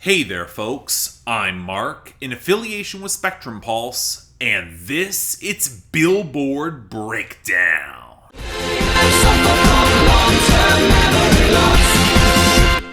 Hey there, folks. I'm Mark, in affiliation with Spectrum Pulse, and it's Billboard Breakdown.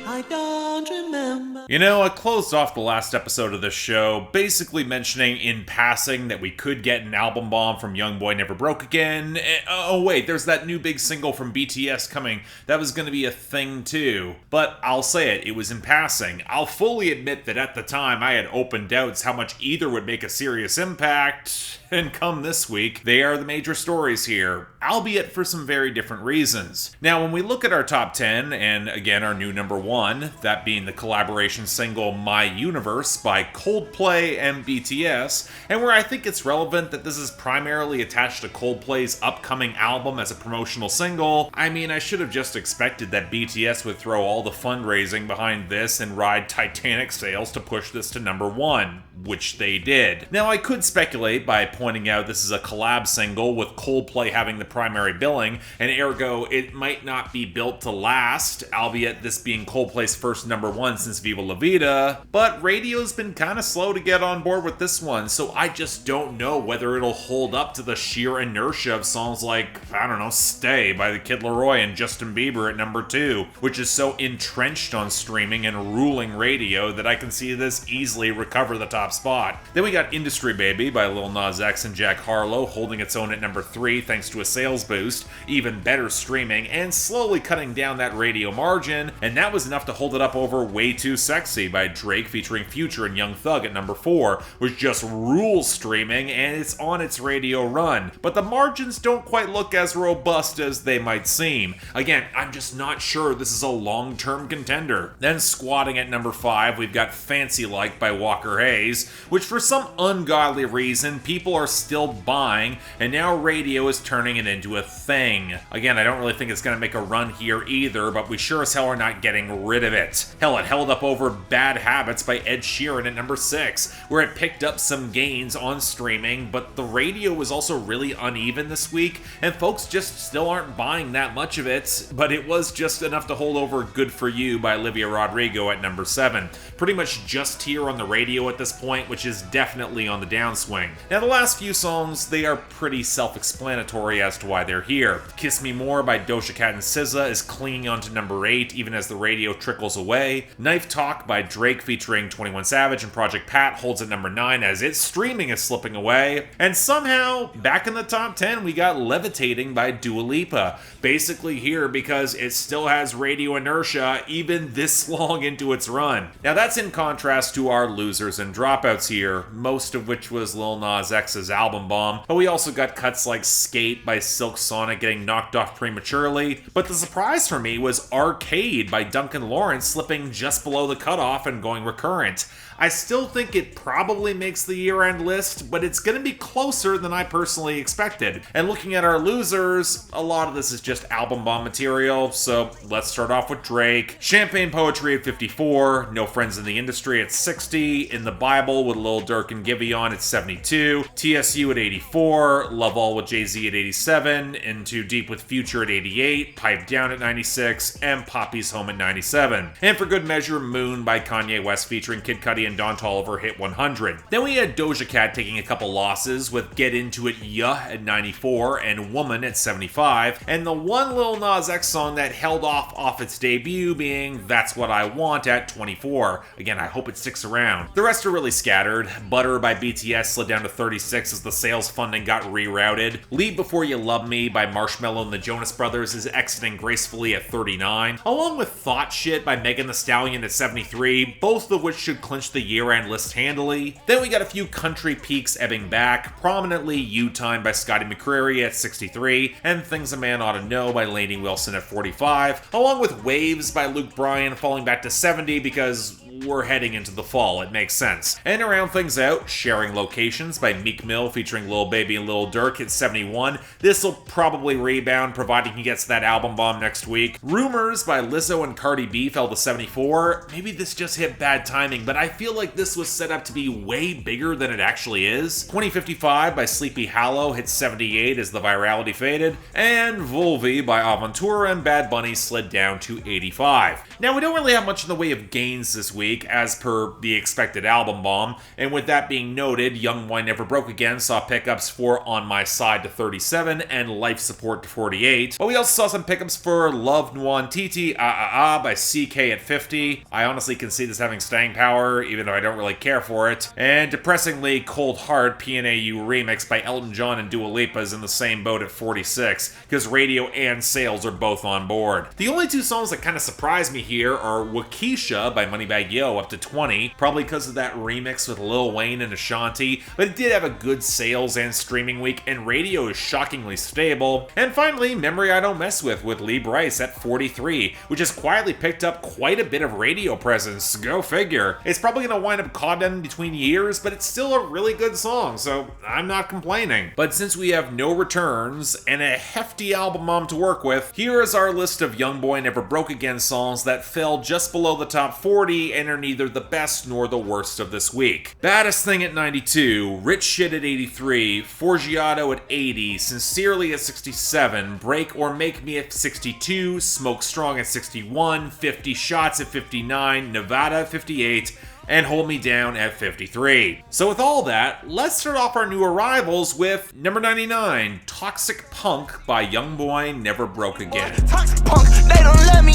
I don't remember. You know, I closed off the last episode of this show basically mentioning in passing that we could get an album bomb from YoungBoy Never Broke Again. Oh wait, there's that new big single from BTS coming. That was going to be a thing too. But I'll say it was in passing. I'll fully admit that at the time I had open doubts how much either would make a serious impact. And come this week, they are the major stories here, albeit for some very different reasons. Now, when we look at our top 10, and again our new number 1, that being the collaboration single My Universe by Coldplay and BTS, and where I think it's relevant that this is primarily attached to Coldplay's upcoming album as a promotional single, I mean, I should have just expected that BTS would throw all the fundraising behind this and ride Titanic sales to push this to number 1, which they did. Now, I could speculate by pointing out this is a collab single with Coldplay having the primary billing, and ergo it might not be built to last, albeit this being Coldplay's first number 1 since Viva La Vida, but radio's been kinda slow to get on board with this one, so I just don't know whether it'll hold up to the sheer inertia of songs like, I don't know, Stay by the Kid Laroi and Justin Bieber at number 2, which is so entrenched on streaming and ruling radio that I can see this easily recover the top spot. Then we got Industry Baby by Lil Nas X and Jack Harlow holding its own at number 3 thanks to a sales boost, even better streaming, and slowly cutting down that radio margin, and that was enough to hold it up over Way Too Sexy by Drake featuring Future and Young Thug at number 4, which just rules streaming and it's on its radio run, but the margins don't quite look as robust as they might seem. Again, I'm just not sure this is a long-term contender. Then squatting at number 5, we've got Fancy Like by Walker Hayes, which for some ungodly reason people are still buying, and now radio is turning it into a thing. Again, I don't really think it's going to make a run here either, but we sure as hell are not getting rid of it. Hell, it held up over Bad Habits by Ed Sheeran at number 6, where it picked up some gains on streaming, but the radio was also really uneven this week, and folks just still aren't buying that much of it, but it was just enough to hold over Good For You by Olivia Rodrigo at number 7. Pretty much just here on the radio at this point, which is definitely on the downswing. Now, the last few songs, they are pretty self-explanatory as to why they're here. Kiss Me More by Doja Cat and SZA is clinging on to number 8, even as the radio trickles away. Knife Talk by Drake featuring 21 Savage and Project Pat holds at number 9 as its streaming is slipping away. And somehow, back in the top 10, we got Levitating by Dua Lipa. Basically here because it still has radio inertia even this long into its run. Now that's in contrast to our losers and dropouts here, most of which was Lil Nas X's album bomb, but we also got cuts like Skate by Silk Sonic getting knocked off prematurely. But the surprise for me was Arcade by Duncan Lawrence slipping just below the cutoff and going recurrent. I still think it probably makes the year-end list, but it's going to be closer than I personally expected. And looking at our losers, a lot of this is just album bomb material, so let's start off with Drake. Champagne Poetry at 54, No Friends in the Industry at 60, In the Bible with Lil Durk and Giveon at 72, TSU at 84, Love All with Jay-Z at 87, Into Deep with Future at 88, Pipe Down at 96, and Poppy's Home at 97. And for good measure, Moon by Kanye West featuring Kid Cudi and Don Toliver hit 100. Then we had Doja Cat taking a couple losses with Get Into It Ya at 94 and Woman at 75, and the one Lil Nas X song that held off its debut being That's What I Want at 24. Again, I hope it sticks around. The rest are really scattered. Butter by BTS slid down to 36 as the sales funding got rerouted. Leave Before You Love Me by Marshmello and the Jonas Brothers is exiting gracefully at 39, along with Thought Shit by Megan Thee Stallion at 73, both of which should clinch the year-end list handily. Then we got a few country peaks ebbing back, prominently You Time by Scotty McCreery at 63, and Things a Man Ought to Know by Lainey Wilson at 45, along with Waves by Luke Bryan falling back to 70 because we're heading into the fall, it makes sense. And to round things out, Sharing Locations by Meek Mill featuring Lil Baby and Lil Durk at 71. This'll probably rebound providing he gets that album bomb next week. Rumors by Lizzo and Cardi B fell to 74. Maybe this just hit bad timing, but I feel like this was set up to be way bigger than it actually is. 2055 by Sleepy Hollow hit 78 as the virality faded. And Volvi by Aventura and Bad Bunny slid down to 85. Now, we don't really have much in the way of gains this week, as per the expected album bomb, and with that being noted, YoungBoy Never Broke Again saw pickups for On My Side to 37 and Life Support to 48, but we also saw some pickups for Love Nuan Titi by CK at 50. I honestly can see this having staying power, even though I don't really care for it. And depressingly, Cold Heart PNAU remix by Elton John and Dua Lipa is in the same boat at 46, because radio and sales are both on board. The only two songs that kind of surprise me here are Waukesha by Moneybagg Yo up to 20, probably because of that remix with Lil Wayne and Ashanti, but it did have a good sales and streaming week, and radio is shockingly stable. And finally, Memory I Don't Mess With Lee Brice at 43, which has quietly picked up quite a bit of radio presence. Go figure. It's probably going to wind up caught in between years, but it's still a really good song, so I'm not complaining. But since we have no returns and a hefty album bomb to work with, here is our list of YoungBoy Never Broke Again songs that fell just below the top 40 and are neither the best nor the worst of this week. Baddest Thing at 92, Rich Shit at 83, Forgiato at 80, Sincerely at 67, Break or Make Me at 62, Smoke Strong at 61, 50 Shots at 59, Nevada at 58, and Hold Me Down at 53. So with all that, let's start off our new arrivals with number 99, Toxic Punk by YoungBoy Never Broke Again. Toxic punk, they don't let me.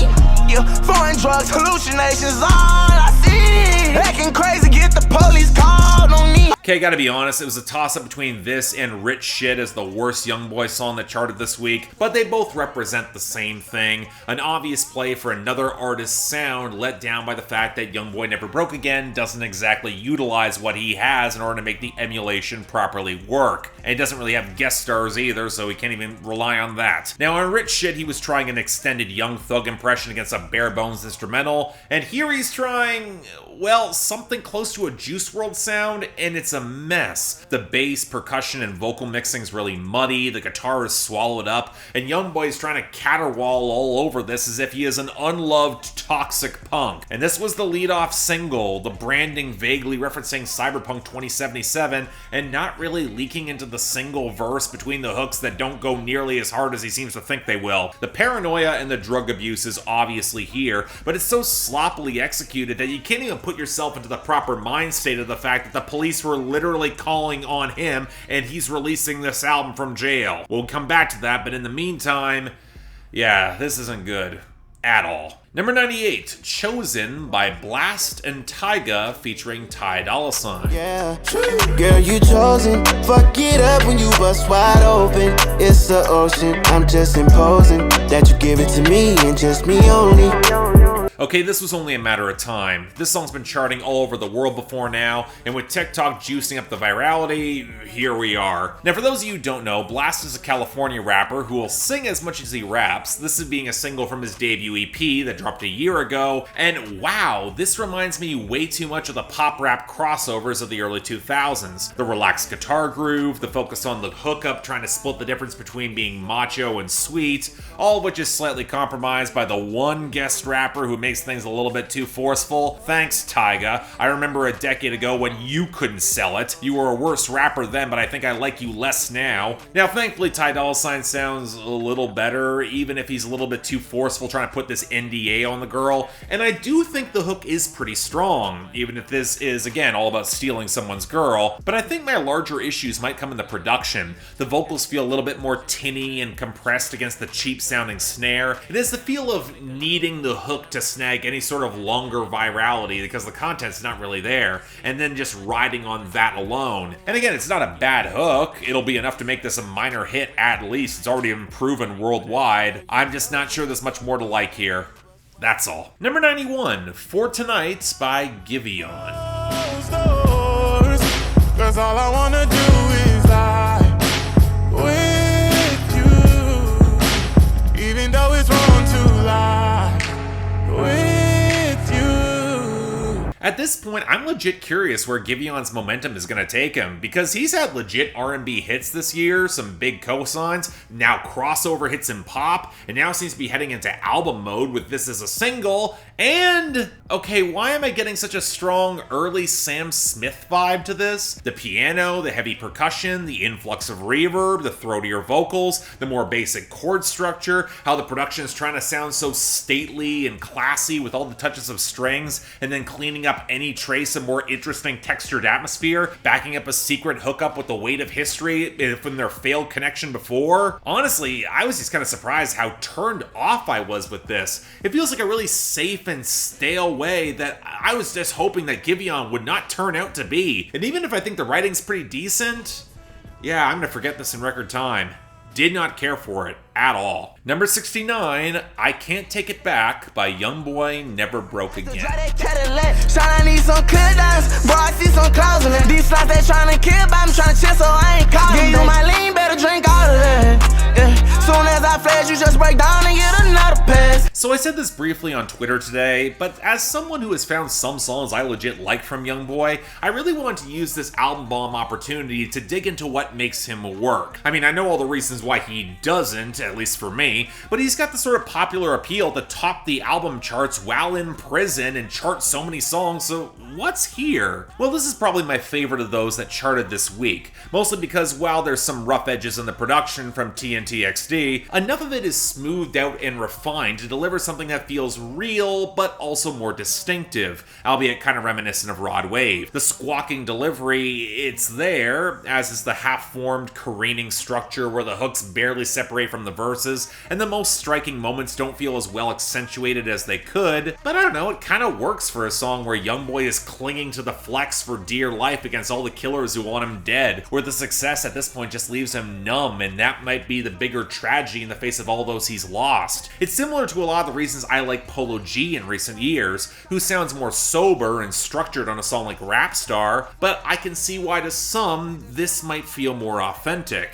Yeah, foreign drugs, hallucinations, all I see. Acting crazy, get the police called on me. Okay, gotta be honest, it was a toss-up between this and Rich Shit as the worst YoungBoy song that charted this week, but they both represent the same thing, an obvious play for another artist's sound let down by the fact that YoungBoy Never Broke Again doesn't exactly utilize what he has in order to make the emulation properly work, and doesn't really have guest stars either, so he can't even rely on that. Now on Rich Shit, he was trying an extended Young Thug impression against a bare bones instrumental, and here he's trying, well, something close to a Juice WRLD sound, and it's a mess. The bass, percussion, and vocal mixing is really muddy, the guitar is swallowed up, and YoungBoy is trying to caterwaul all over this as if he is an unloved toxic punk. And this was the lead-off single, the branding vaguely referencing Cyberpunk 2077, and not really leaking into the single verse between the hooks that don't go nearly as hard as he seems to think they will. The paranoia and the drug abuse is obviously here, but it's so sloppily executed that you can't even put yourself into the proper mind state of the fact that the police were literally calling on him and he's releasing this album from jail. We'll come back to that, but in the meantime, yeah, this isn't good at all. Number 98, Chosen by Blxst and Tyga featuring Dolla. Yeah, girl, you chosen. Fuck it up when you bust wide open. It's the ocean. I'm just imposing that you give it to me and just me only. Okay, this was only a matter of time. This song's been charting all over the world before now, and with TikTok juicing up the virality, here we are. Now, for those of you who don't know, Blxst is a California rapper who will sing as much as he raps. This is being a single from his debut EP that dropped a year ago, and wow, this reminds me way too much of the pop rap crossovers of the early 2000s. The relaxed guitar groove, the focus on the hookup trying to split the difference between being macho and sweet, all of which is slightly compromised by the one guest rapper who makes things a little bit too forceful. Thanks, Tyga. I remember a decade ago when you couldn't sell it. You were a worse rapper then, but I think I like you less now. Now, thankfully, Dolla sounds a little better, even if he's a little bit too forceful trying to put this NDA on the girl. And I do think the hook is pretty strong, even if this is, again, all about stealing someone's girl. But I think my larger issues might come in the production. The vocals feel a little bit more tinny and compressed against the cheap-sounding snare. It has the feel of needing the hook to snag any sort of longer virality because the content's not really there, and then just riding on that alone. And again, it's not a bad hook. It'll be enough to make this a minor hit at least. It's already been proven worldwide. I'm just not sure there's much more to like here. That's all. Number 91, For Tonight by Giveon. Cause all I wanna do is lie with you, even though it's wrong to lie with you. At this point, I'm legit curious where Giveon's momentum is going to take him, because he's had legit R&B hits this year, some big cosigns, now crossover hits in pop, and now seems to be heading into album mode with this as a single, and... okay, why am I getting such a strong early Sam Smith vibe to this? The piano, the heavy percussion, the influx of reverb, the throatier vocals, the more basic chord structure, how the production is trying to sound so stately and classy with all the touches of strings, and then cleaning up any trace of more interesting textured atmosphere, backing up a secret hookup with the weight of history from their failed connection before. Honestly, I was just kind of surprised how turned off I was with this. It feels like a really safe and stale way that I was just hoping that Giveon would not turn out to be. And even if I think the writing's pretty decent, yeah, I'm gonna forget this in record time. Did not care for it at all. Number 69, I Can't Take It Back by YoungBoy Never Broke Again. Shawty need some clear dimes, bro, I see some clouds in it. These slots they tryna kill, but I'm tryna chill, so I ain't calling. Give you my lean, better drink all of that. Yeah. Soon as I flash, you just break down and get another pass. So I said this briefly on Twitter today, but as someone who has found some songs I legit like from YoungBoy, I really want to use this album bomb opportunity to dig into what makes him work. I mean, I know all the reasons why he doesn't, at least for me, but he's got the sort of popular appeal to top the album charts while in prison and chart so many songs, so what's here? Well, this is probably my favorite of those that charted this week, mostly because while there's some rough edges in the production from TNT XD, enough of it is smoothed out and refined to deliver something that feels real, but also more distinctive, albeit kind of reminiscent of Rod Wave. The squawking delivery, it's there, as is the half-formed careening structure where the hooks barely separate from the verses, and the most striking moments don't feel as well accentuated as they could, but I don't know, it kind of works for a song where YoungBoy is clinging to the flex for dear life against all the killers who want him dead, where the success at this point just leaves him numb, and that might be the bigger tragedy in the face of all those he's lost. It's similar to a lot of the reasons I like Polo G in recent years, who sounds more sober and structured on a song like Rap Star, but I can see why to some, this might feel more authentic.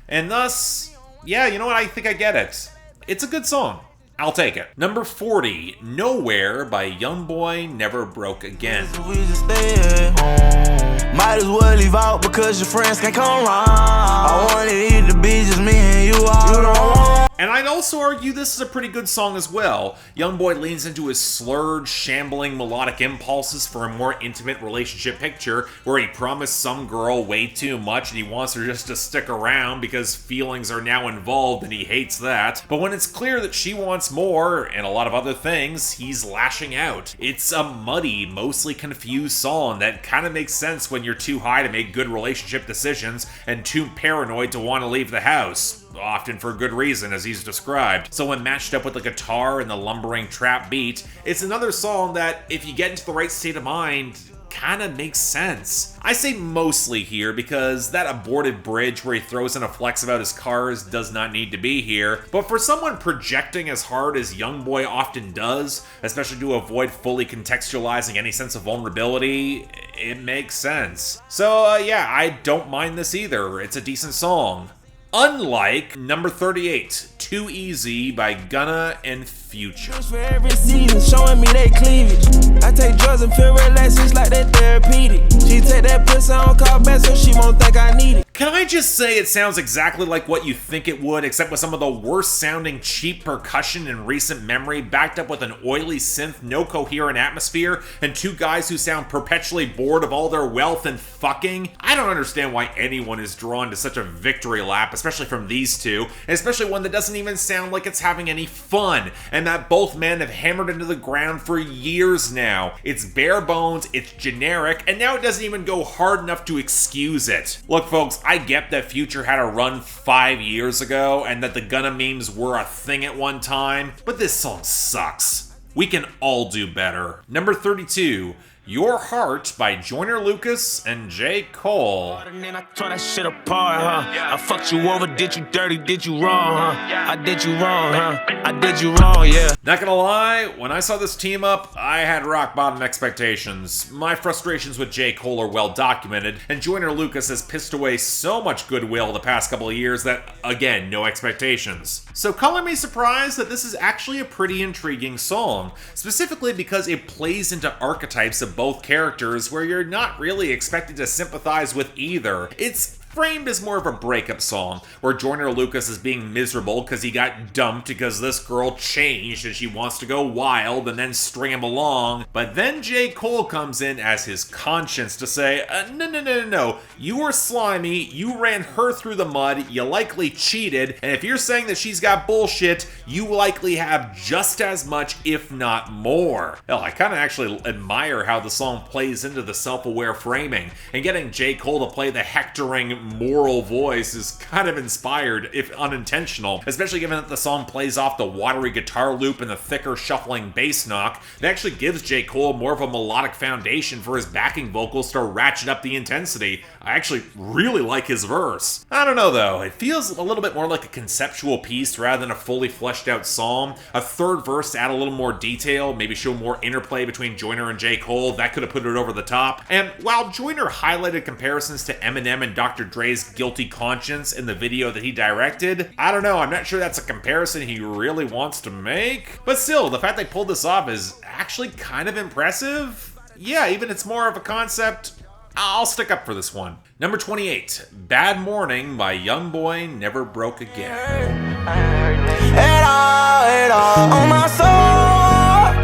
And thus, yeah, you know what, I think I get it. It's a good song. I'll take it. Number 40, Nowhere by YoungBoy Never Broke Again. We just stay at home. Might as well leave out because your friends can't come around. I want it to be just me and you all. You don't want. And I'd also argue this is a pretty good song as well. YoungBoy leans into his slurred, shambling melodic impulses for a more intimate relationship picture where he promised some girl way too much and he wants her just to stick around because feelings are now involved and he hates that. But when it's clear that she wants more, and a lot of other things, he's lashing out. It's a muddy, mostly confused song that kind of makes sense when you're too high to make good relationship decisions and too paranoid to want to leave the house. Often for good reason, as he's described. So when matched up with the guitar and the lumbering trap beat, it's another song that, if you get into the right state of mind, kind of makes sense. I say mostly here because that aborted bridge where he throws in a flex about his cars does not need to be here, but for someone projecting as hard as YoungBoy often does, especially to avoid fully contextualizing any sense of vulnerability, it makes sense. So yeah, I don't mind this either. It's a decent song. Unlike number 38, Too Easy by Gunna and Future. For every season, showing me they cleavage. I take drugs and feel relaxed, just like that therapeutic. She take that pussy on call back so she won't think I need it. Can I just say it sounds exactly like what you think it would, except with some of the worst sounding cheap percussion in recent memory, backed up with an oily synth, no coherent atmosphere, and two guys who sound perpetually bored of all their wealth and fucking? I don't understand why anyone is drawn to such a victory lap, especially from these two, and especially one that doesn't even sound like it's having any fun, and that both men have hammered into the ground for years now. It's bare bones, it's generic, and now it doesn't even go hard enough to excuse it. Look folks, I get that Future had a run 5 years ago, and that the Gunna memes were a thing at one time, but this song sucks. We can all do better. Number 32, Your Heart by Joyner Lucas and J. Cole. And then I tore that shit apart, huh? I fucked you over, did you dirty, did you wrong, huh? I did you wrong, huh? I did you wrong, yeah. Not gonna lie, when I saw this team up, I had rock bottom expectations. My frustrations with J. Cole are well documented, and Joyner Lucas has pissed away so much goodwill the past couple of years that, again, no expectations. So color me surprised that this is actually a pretty intriguing song, specifically because it plays into archetypes of of both characters where you're not really expected to sympathize with either. It's framed as more of a breakup song, where Joyner Lucas is being miserable because he got dumped because this girl changed and she wants to go wild and then string him along. But then J. Cole comes in as his conscience to say, no, you were slimy, you ran her through the mud, you likely cheated, and if you're saying that she's got bullshit, you likely have just as much, if not more. Hell, I kind of actually admire how the song plays into the self-aware framing, and getting J. Cole to play the hectoring moral voice is kind of inspired, if unintentional, especially given that the song plays off the watery guitar loop and the thicker shuffling bass knock. It actually gives J. Cole more of a melodic foundation for his backing vocals to ratchet up the intensity. I actually really like his verse. I don't know though, it feels a little bit more like a conceptual piece rather than a fully fleshed out song. A third verse to add a little more detail, maybe show more interplay between Joyner and J. Cole, that could have put it over the top. And while Joyner highlighted comparisons to Eminem and Dr. Dre's Guilty Conscience in the video that he directed, I don't know, I'm not sure that's a comparison he really wants to make. But still, the fact they pulled this off is actually kind of impressive. Yeah, even it's more of a concept, I'll stick up for this one. Number 28, Bad Morning by YoungBoy Never Broke Again. It all on my soul.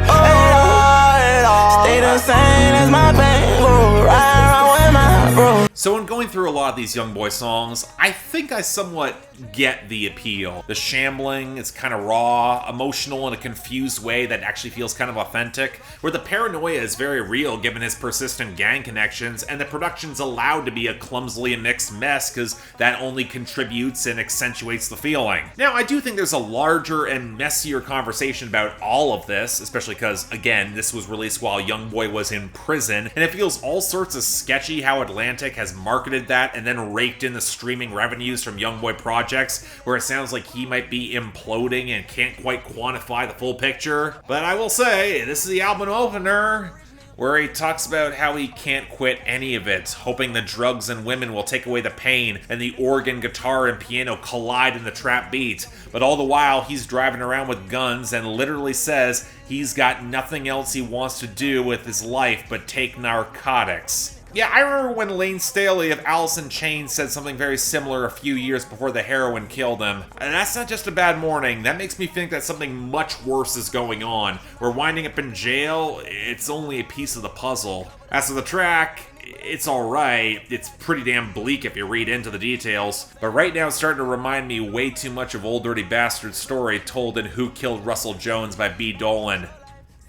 It all stay the same as my pain. Go right with my bro. So in going through a lot of these YoungBoy songs, I think I somewhat get the appeal. The shambling is kind of raw, emotional in a confused way that actually feels kind of authentic, where the paranoia is very real given his persistent gang connections, and the production's allowed to be a clumsily mixed mess because that only contributes and accentuates the feeling. Now, I do think there's a larger and messier conversation about all of this, especially because, again, this was released while YoungBoy was in prison, and it feels all sorts of sketchy how Atlantic has marketed that and then raked in the streaming revenues from YoungBoy projects, where it sounds like he might be imploding and can't quite quantify the full picture. But I will say, this is the album opener, where he talks about how he can't quit any of it, hoping the drugs and women will take away the pain, and the organ, guitar, and piano collide in the trap beat. But all the while, he's driving around with guns and literally says he's got nothing else he wants to do with his life but take narcotics. Yeah, I remember when Lane Staley of Alice in Chains said something very similar a few years before the heroin killed him. And that's not just a bad morning, that makes me think that something much worse is going on. Where winding up in jail, it's only a piece of the puzzle. As for the track, it's alright. It's pretty damn bleak if you read into the details. But right now it's starting to remind me way too much of Old Dirty Bastard's story told in Who Killed Russell Jones by B. Dolan.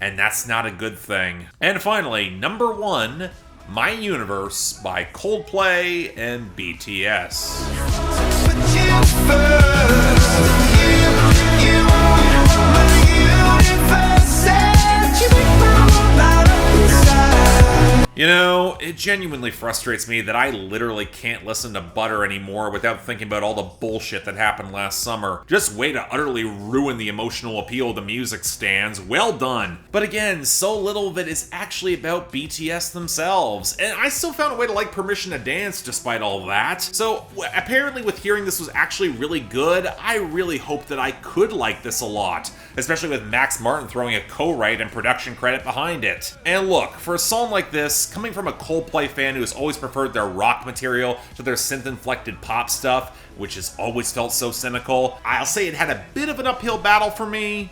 And that's not a good thing. And finally, number 1, My Universe by Coldplay and BTS. Put you first. You are my universe, and you make my whole life inside. You know, it genuinely frustrates me that I literally can't listen to Butter anymore without thinking about all the bullshit that happened last summer. Just way to utterly ruin the emotional appeal of the music stands. Well done. But again, so little of it is actually about BTS themselves. And I still found a way to like Permission to Dance despite all that. So apparently with hearing this was actually really good, I really hope that I could like this a lot. Especially with Max Martin throwing a co-write and production credit behind it. And look, for a song like this, coming from a Coldplay fan who has always preferred their rock material to their synth-inflected pop stuff, which has always felt so cynical, I'll say it had a bit of an uphill battle for me,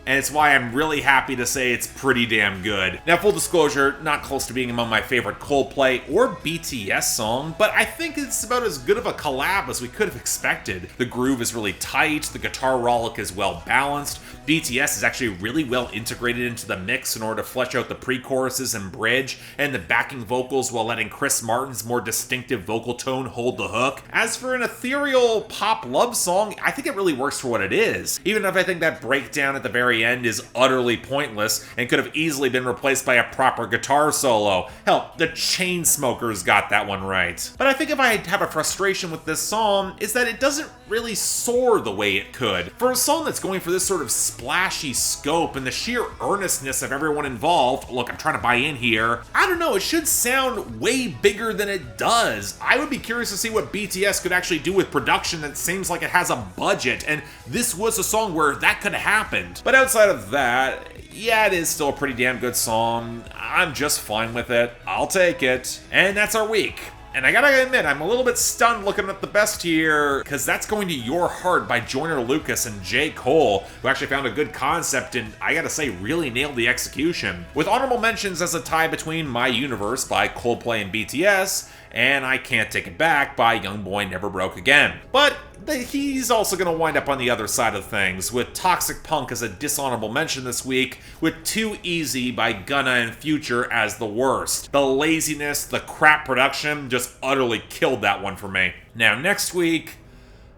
and it's why I'm really happy to say it's pretty damn good. Now, full disclosure, not close to being among my favorite Coldplay or BTS song, but I think it's about as good of a collab as we could have expected. The groove is really tight, the guitar rollick is well balanced, BTS is actually really well integrated into the mix in order to flesh out the pre-choruses and bridge, and the backing vocals while letting Chris Martin's more distinctive vocal tone hold the hook. As for an ethereal pop love song, I think it really works for what it is, even if I think that breakdown at the very end is utterly pointless and could have easily been replaced by a proper guitar solo. Hell, the Chainsmokers got that one right. But I think if I have a frustration with this song, is that it doesn't really soar the way it could. For a song that's going for this sort of splashy scope and the sheer earnestness of everyone involved, look, I'm trying to buy in here, I don't know, it should sound way bigger than it does. I would be curious to see what BTS could actually do with production that seems like it has a budget, and this was a song where that could have happened. But outside of that, yeah, it is still a pretty damn good song. I'm just fine with it. I'll take it. And that's our week. And I gotta admit, I'm a little bit stunned looking at the best here, because that's going to Your Heart by Joyner Lucas and J. Cole, who actually found a good concept and, I gotta say, really nailed the execution. With honorable mentions as a tie between My Universe by Coldplay and BTS, and I Can't Take It Back by YoungBoy Never Broke Again. But he's also going to wind up on the other side of things, with Toxic Punk as a dishonorable mention this week, with Too Easy by Gunna and Future as the worst. The laziness, the crap production just utterly killed that one for me. Now next week,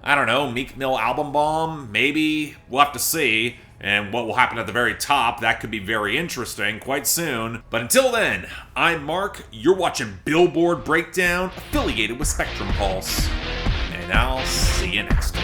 I don't know, Meek Mill album bomb? Maybe? We'll have to see. And what will happen at the very top, that could be very interesting quite soon. But until then, I'm Mark, you're watching Billboard Breakdown, affiliated with Spectrum Pulse. And I'll see you next time.